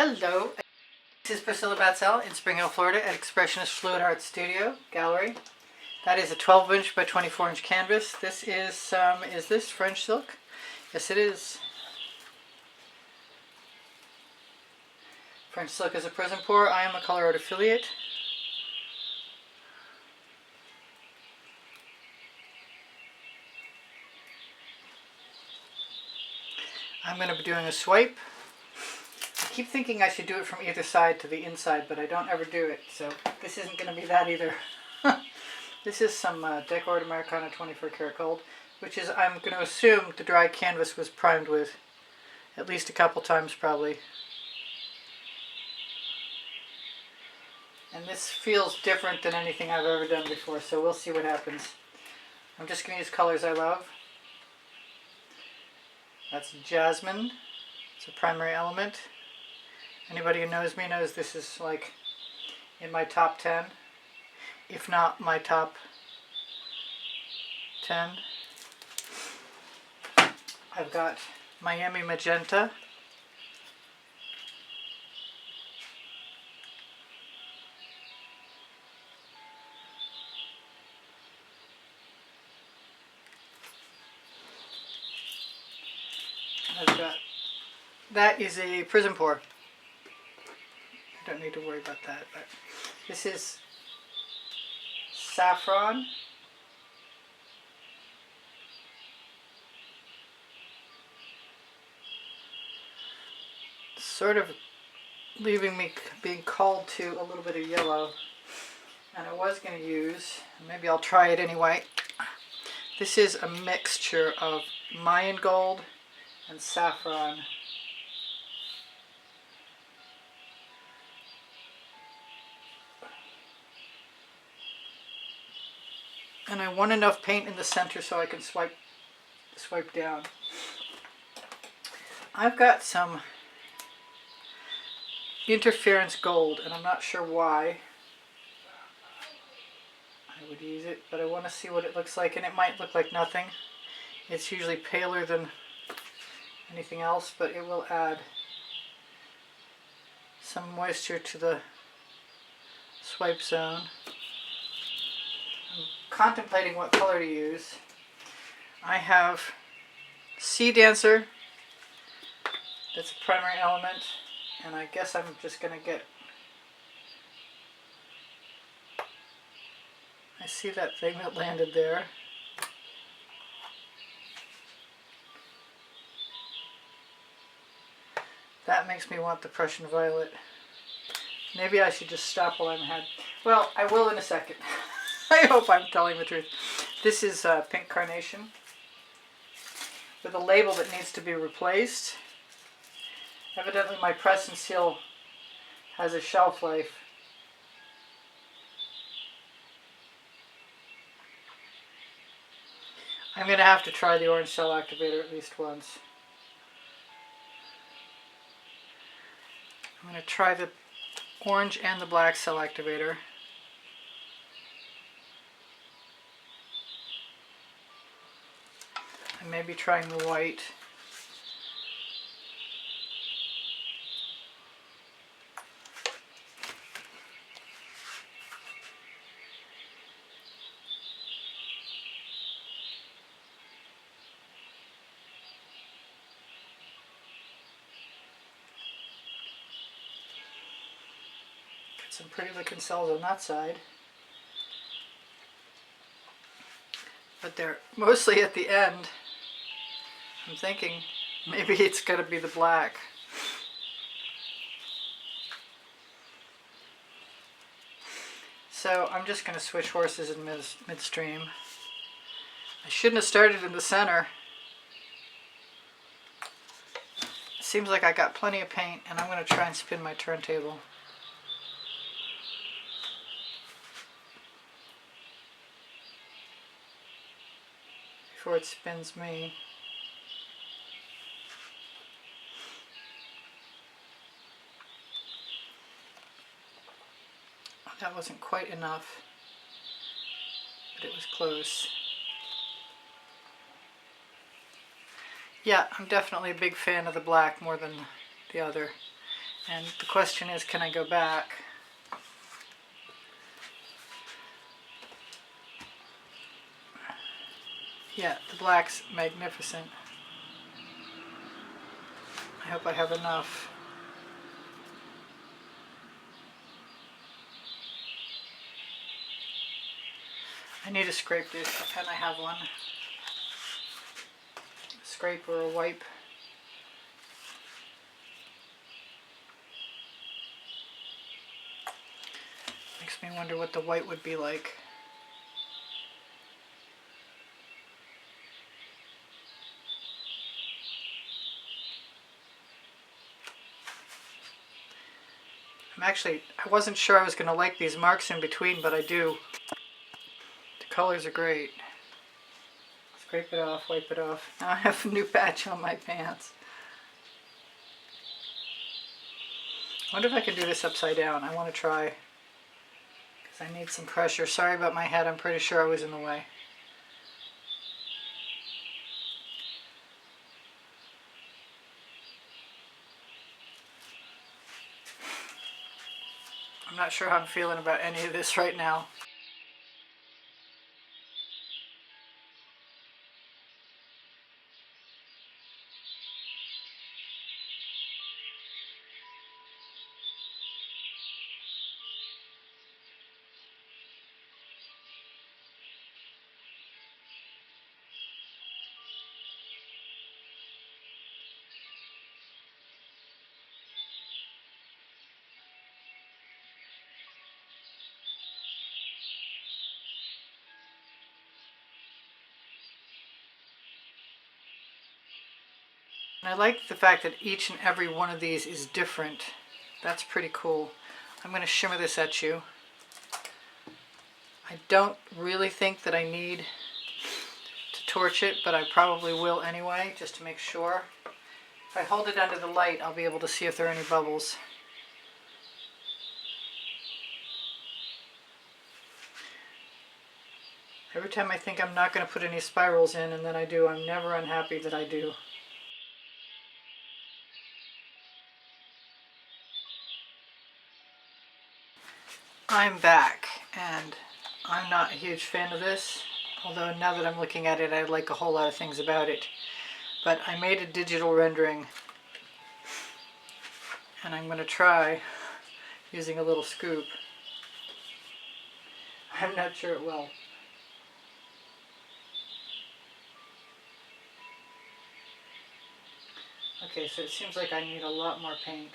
Hello, this is Priscilla Batzell in Spring Hill, Florida at Expressionist Fluid Art Studio Gallery. That is a 12-inch by 24-inch canvas. This is this French silk? Yes, it is. French silk is a Prizm pour. I am a Colourarte affiliate. I'm going to be doing a swipe. I keep thinking I should do it from either side to the inside, but I don't ever do it, so this isn't going to be that either. This is some Decoart Americana 24 karat gold, which is, I'm going to assume, the dry canvas was primed with at least a couple times probably. And this feels different than anything I've ever done before, so we'll see what happens. I'm just going to use colors I love. That's Jasmine. It's a primary element. Anybody who knows me knows this is like in my top 10, if not my top 10. I've got Miami Magenta. I've got, that is a Prizm pour. I don't need to worry about that, but this is Saffron. Sort of leaving me being called to a little bit of yellow. And I was going to use, maybe I'll try it anyway. This is a mixture of Mayan gold and saffron. And I want enough paint in the center so I can swipe down. I've got some interference gold, and I'm not sure why I would use it, but I want to see what it looks like, and it might look like nothing. It's usually paler than anything else, but it will add some moisture to the swipe zone. I'm contemplating what color to use. I have Sea Dancer. That's a primary element, and I guess I'm just going to get, I see that thing that landed there. That makes me want the Prussian Violet. Maybe I should just stop while I'm ahead. Well, I will in a second. I hope I'm telling the truth. This is Pink Carnation with a label that needs to be replaced. Evidently my press and seal has a shelf life. I'm going to have to try the orange cell activator at least once. I'm going to try the orange and the black cell activator. I may be trying the white. Some pretty looking cells on that side, but they're mostly at the end. I'm thinking maybe it's going to be the black. So I'm just going to switch horses in midstream. I shouldn't have started in the center. It seems like I got plenty of paint, and I'm going to try and spin my turntable. Before it spins me. That wasn't quite enough, but it was close. Yeah, I'm definitely a big fan of the black more than the other. And the question is, can I go back? Yeah, the black's magnificent. I hope I have enough. I need a scrape dish, and I have one. A scrape or a wipe. Makes me wonder what the white would be like. I wasn't sure I was going to like these marks in between, but I do. The colors are great. Scrape it off, wipe it off. Now I have a new patch on my pants. I wonder if I can do this upside down. I want to try, because I need some pressure. Sorry about my head, I'm pretty sure I was in the way. I'm not sure how I'm feeling about any of this right now. And I like the fact that each and every one of these is different. That's pretty cool. I'm going to shimmer this at you. I don't really think that I need to torch it, but I probably will anyway, just to make sure. If I hold it under the light, I'll be able to see if there are any bubbles. Every time I think I'm not going to put any spirals in, and then I do, I'm never unhappy that I do. I'm back, and I'm not a huge fan of this, although now that I'm looking at it, I like a whole lot of things about it. But I made a digital rendering, and I'm going to try using a little scoop. I'm not sure it will. Okay, so it seems like I need a lot more paint.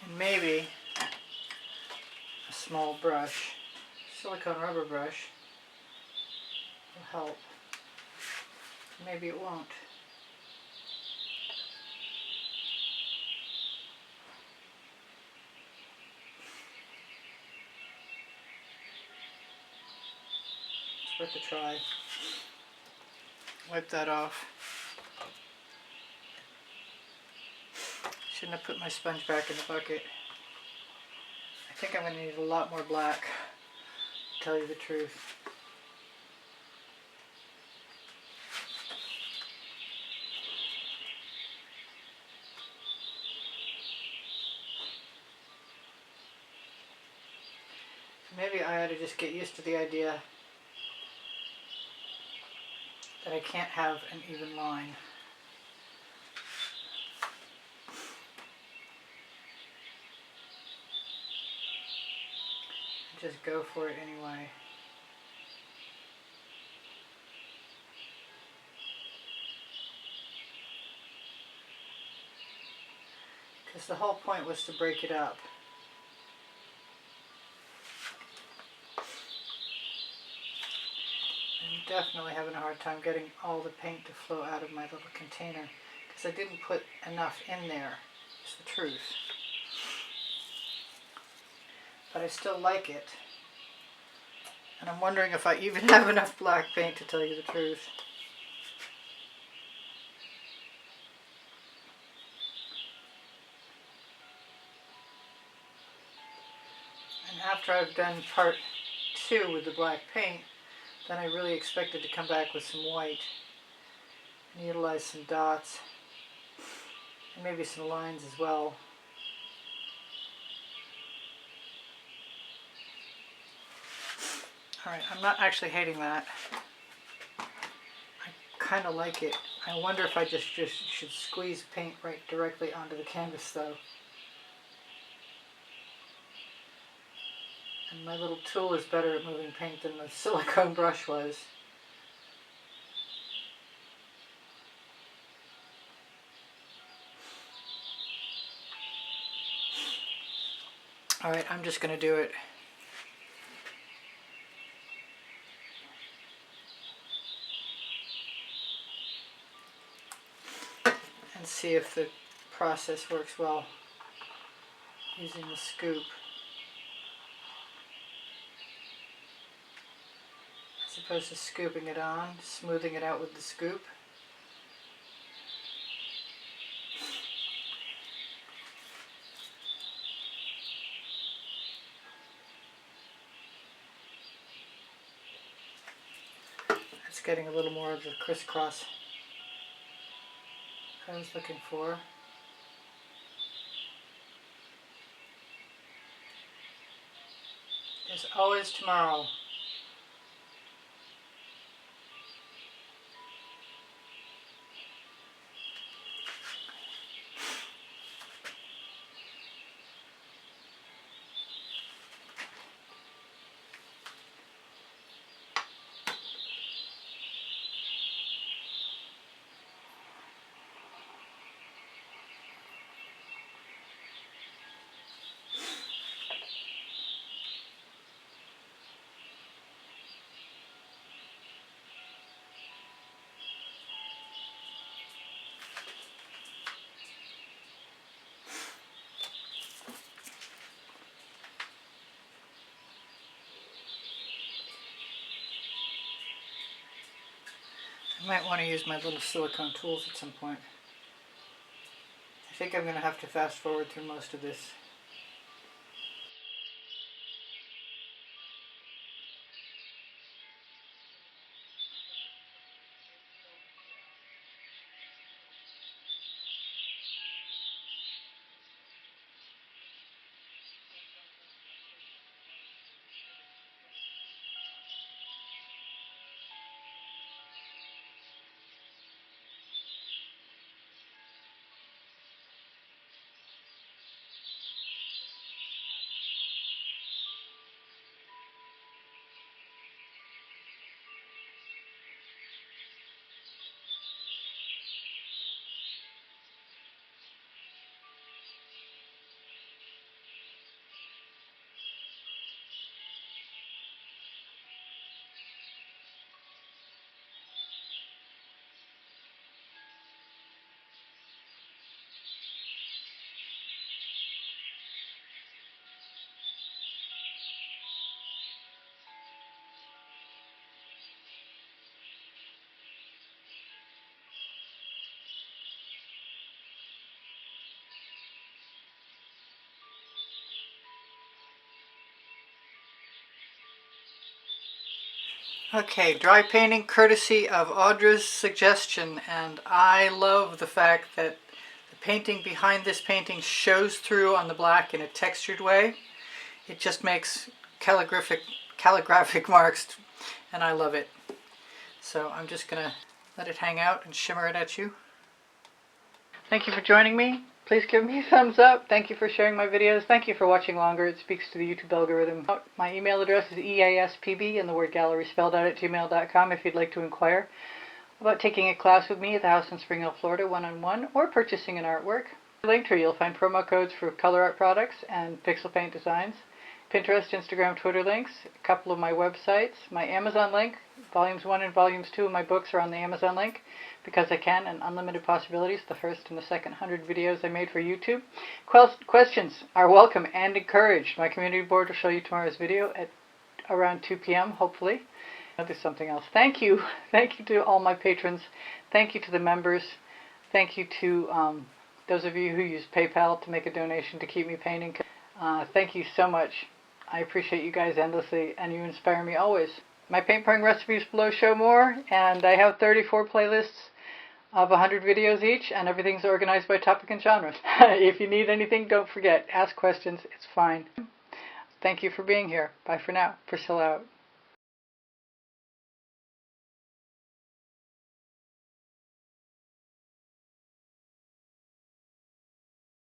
And maybe a small brush, silicone rubber brush, will help. Maybe it won't. It's worth a try. Wipe that off. Shouldn't have put my sponge back in the bucket. I think I'm going to need a lot more black, to tell you the truth. Maybe I ought to just get used to the idea that I can't have an even line. Just go for it anyway. Because the whole point was to break it up. I'm definitely having a hard time getting all the paint to flow out of my little container, because I didn't put enough in there, is the truth. But I still like it. And I'm wondering if I even have enough black paint, to tell you the truth. And after I've done part 2 with the black paint, then I really expected to come back with some white. and utilize some dots and maybe some lines as well. Alright, I'm not actually hating that. I kind of like it. I wonder if I just should squeeze paint right directly onto the canvas though. And my little tool is better at moving paint than the silicone brush was. Alright, I'm just going to do it. And see if the process works well using the scoop. As opposed to scooping it on, smoothing it out with the scoop. It's getting a little more of the crisscross I was looking for. There's always tomorrow. I might want to use my little silicone tools at some point. I think I'm going to have to fast forward through most of this. Okay, dry painting courtesy of Audra's suggestion, and I love the fact that the painting behind this painting shows through on the black in a textured way. It just makes calligraphic marks, and I love it. So I'm just going to let it hang out and shimmer it at you. Thank you for joining me. Please give me a thumbs up. Thank you for sharing my videos. Thank you for watching longer. It speaks to the YouTube algorithm. My email address is easpb and the word gallery spelled out at gmail.com if you'd like to inquire about taking a class with me at the house in Spring Hill, Florida, one-on-one, or purchasing an artwork. Linked here you'll find promo codes for Colourarte products and pixel paint designs, Pinterest, Instagram, Twitter links, a couple of my websites, my Amazon link. Volumes 1 and Volumes 2 of my books are on the Amazon link because I can, and Unlimited Possibilities, the first and the second 100 videos I made for YouTube. Questions are welcome and encouraged. My community board will show you tomorrow's video at around 2 p.m. hopefully. I'll do something else. Thank you. Thank you to all my patrons. Thank you to the members. Thank you to those of you who use PayPal to make a donation to keep me painting. Thank you so much. I appreciate you guys endlessly, and you inspire me always. My paint pouring recipes below show more, and I have 34 playlists of 100 videos each, and everything's organized by topic and genre. If you need anything, don't forget, ask questions. It's fine. Thank you for being here. Bye for now. Priscilla out.